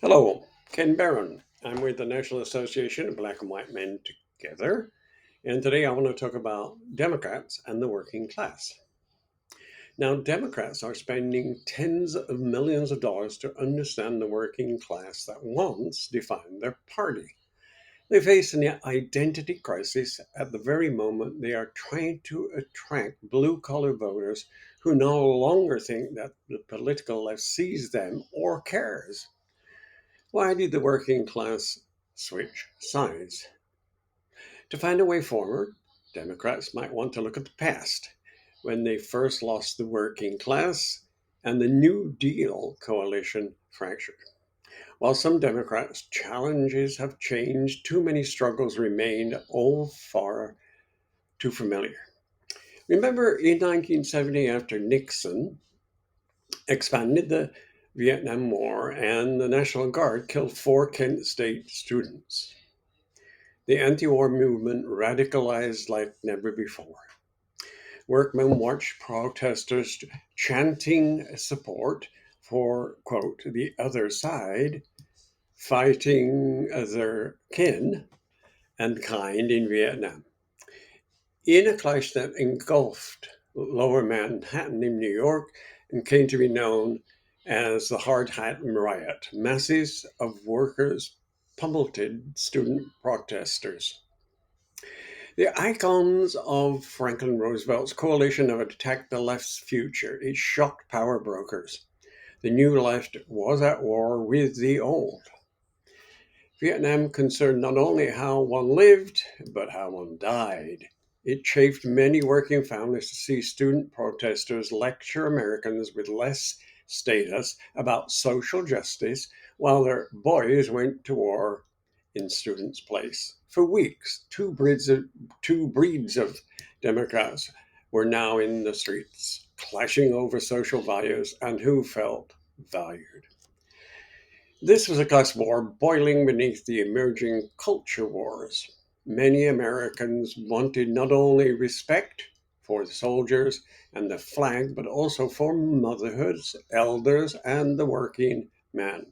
Hello, Ken Barron. I'm with the National Association of Black and White Men Together, and today I want to talk about Democrats and the working class. Now, Democrats are spending tens of millions of dollars to understand the working class that once defined their party. They face an identity crisis at the very moment they are trying to attract blue collar voters who no longer think that the political left sees them or cares. Why did the working class switch sides? To find a way forward, Democrats might want to look at the past, when they first lost the working class and the New Deal coalition fractured. While some Democrats' challenges have changed, too many struggles remained all far too familiar. Remember in 1970, after Nixon expanded the Vietnam War and the National Guard killed four Kent State students. The anti war movement radicalized like never before. Workmen watched protesters chanting support for, quote, the other side, fighting their kin and kind in Vietnam. In a clash that engulfed lower Manhattan in New York and came to be known as the Hard Hat Riot, masses of workers pummeled student protesters. The icons of Franklin Roosevelt's coalition have attacked the left's future. It shocked power brokers. The new left was at war with the old. Vietnam concerned not only how one lived, but how one died. It chafed many working families to see student protesters lecture Americans with less status about social justice while their boys went to war in students' place. For weeks, two breeds of Democrats were now in the streets, clashing over social values and who felt valued. This was a class war boiling beneath the emerging culture wars. Many Americans wanted not only respect for the soldiers and the flag, but also for motherhoods, elders, and the working man.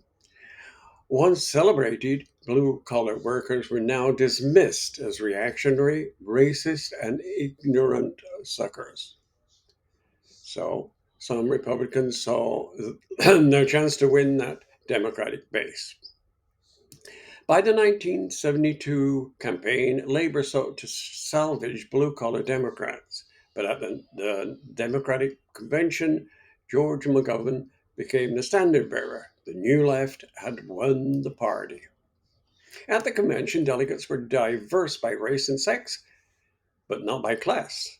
Once celebrated, blue collar workers were now dismissed as reactionary, racist, and ignorant suckers. So some Republicans saw their chance to win that Democratic base. By the 1972 campaign, Labor sought to salvage blue collar Democrats, but at the Democratic Convention, George McGovern became the standard bearer. The New Left had won the party. At the convention, delegates were diverse by race and sex, but not by class.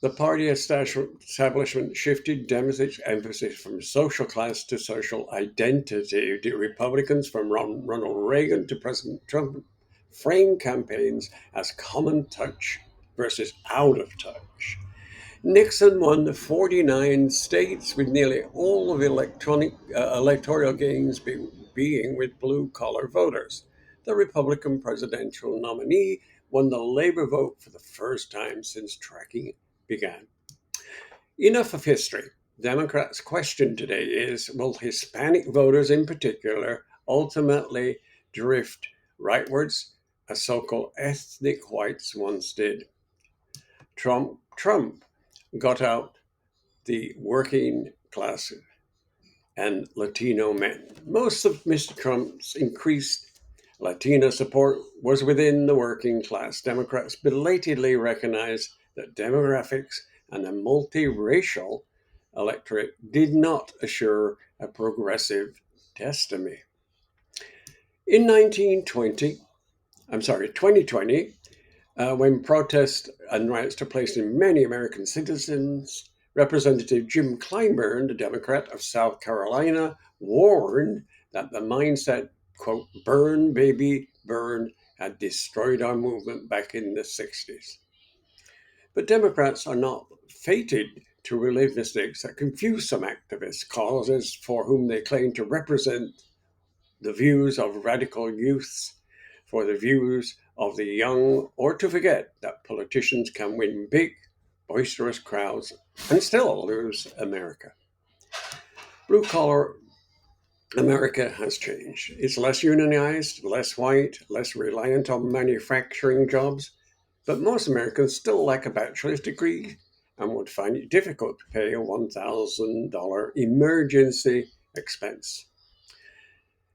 The party establishment shifted Democrats' emphasis from social class to social identity. The Republicans, from Ronald Reagan to President Trump, framed campaigns as common touch versus out of touch. Nixon won the 49 states, with nearly all of electoral gains being with blue collar voters. The Republican presidential nominee won the labor vote for the first time since tracking began. Enough of history. Democrats' question today is, will Hispanic voters in particular ultimately drift rightwards as so called ethnic whites once did? Trump got out the working class and Latino men. Most of Mr. Trump's increased Latino support was within the working class. Democrats belatedly recognized that demographics and a multiracial electorate did not assure a progressive destiny. In 2020, when protests and riots took place in many American citizens, Representative Jim Clyburn, the Democrat of South Carolina, warned that the mindset, quote, burn, baby, burn, had destroyed our movement back in the 60s. But Democrats are not fated to relive mistakes that confuse some activists, causes for whom they claim to represent the views of radical youths for the views of the young, or to forget that politicians can win big, boisterous crowds and still lose America. Blue collar America has changed. It's less unionized, less white, less reliant on manufacturing jobs, but most Americans still lack a bachelor's degree and would find it difficult to pay a $1,000 emergency expense.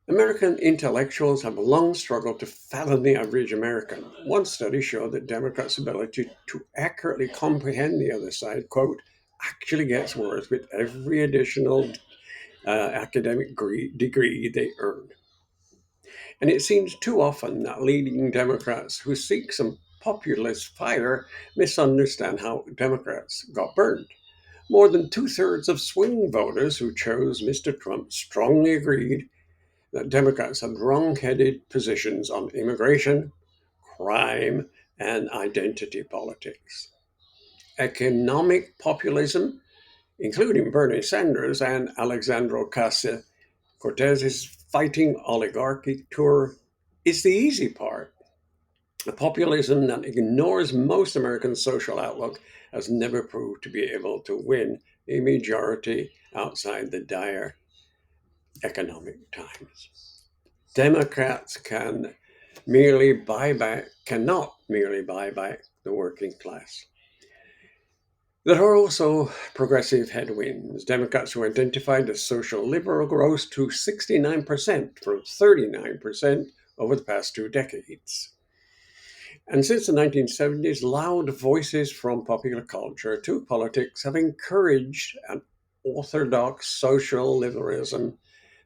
American intellectuals have long struggled to fathom the average American. One study showed that Democrats' ability to accurately comprehend the other side, quote, actually gets worse with every additional academic degree they earn. And it seems too often that leading Democrats who seek some populist fire misunderstand how Democrats got burned. More than two-thirds of swing voters who chose Mr. Trump strongly agreed that Democrats had wrong-headed positions on immigration, crime, and identity politics. Economic populism, including Bernie Sanders and Alexandria Ocasio-Cortez's fighting oligarchy tour, is the easy part. A populism that ignores most American social outlook has never proved to be able to win a majority outside the dire economic times. Democrats cannot merely buy back the working class. There are also progressive headwinds. Democrats who identified as social liberal rose to 69% from 39% over the past 2 decades. And since the 1970s, loud voices from popular culture to politics have encouraged an orthodox social liberalism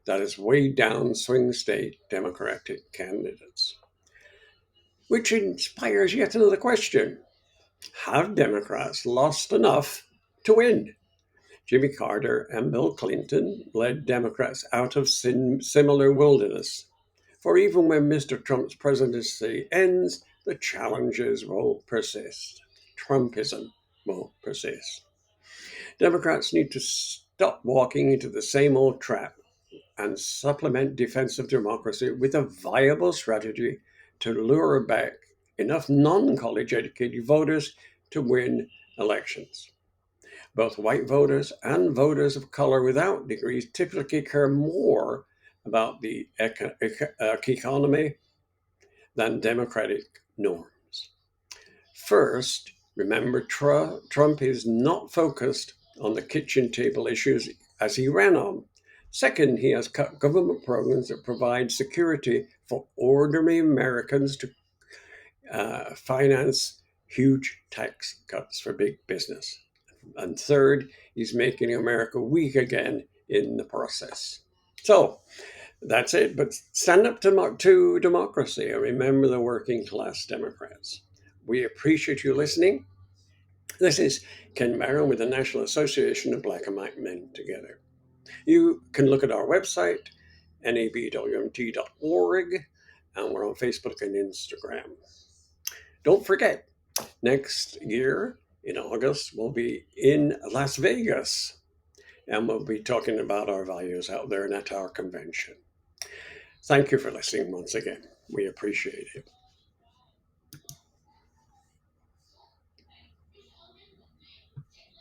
that has weighed down swing state Democratic candidates. Which inspires yet another question. Have Democrats lost enough to win? Jimmy Carter and Bill Clinton led Democrats out of similar wilderness. For even when Mr. Trump's presidency ends, the challenges will persist. Trumpism will persist. Democrats need to stop walking into the same old trap and supplement defensive democracy with a viable strategy to lure back enough non-college educated voters to win elections. Both white voters and voters of color without degrees typically care more about the economy than democratic norms. First, remember Trump is not focused on the kitchen table issues as he ran on. Second, he has cut government programs that provide security for ordinary Americans to finance huge tax cuts for big business. And third, he's making America weak again in the process. So that's it. But stand up to democracy and remember the working class Democrats. We appreciate you listening. This is Ken Barron with the National Association of Black and White Men Together. You can look at our website, nabwmt.org, and we're on Facebook and Instagram. Don't forget, next year in August, we'll be in Las Vegas, and we'll be talking about our values out there and at our convention. Thank you for listening once again. We appreciate it.